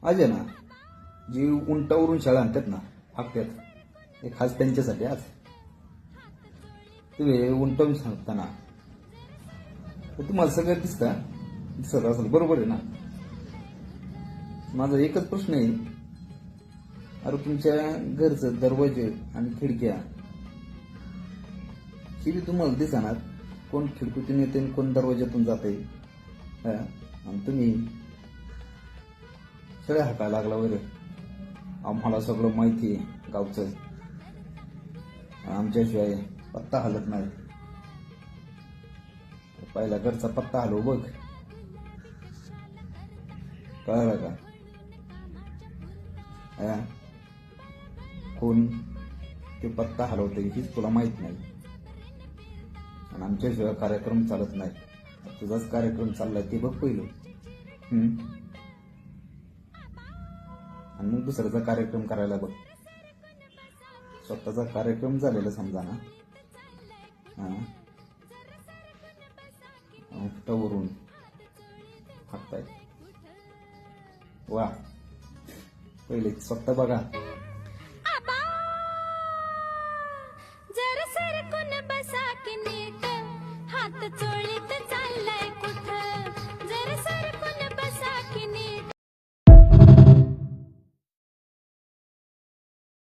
आज आहे ना, जी उंटावरून शाळा आणतात ना, हाकतात, एक खास त्यांच्यासाठी आज तुम्ही उंटावून सांगताना तर तुम्हाला सगळं दिसत असेल, बरोबर आहे ना? माझा एकच प्रश्न आहे, अरे तुमच्या घरचं दरवाजे आणि खिडक्या ही बी तुम्हाला दिसणार, कोण खिडकीतून येते आणि कोण दरवाज्यातून जाते, आणि तुम्ही सगळे हाकायला लागला वगैरे. आम्हाला सगळं माहिती आहे गावचं, आमच्याशिवाय पत्ता हलत नाही. पहिला घरचा पत्ता हलव बघ, कळलं का? कोण ते पत्ता हलवते हीच तुला माहित नाही, आणि आमच्याशिवाय कार्यक्रम चालत नाही. तुझाच कार्यक्रम चाललाय ते बघ पहिलं, आणि मग दुसऱ्याचा कार्यक्रम करायला बघ. स्वतःचा कार्यक्रम झालेला समजा ना, उंटावरून हाकताय. वा, पहिले स्वतः बघा.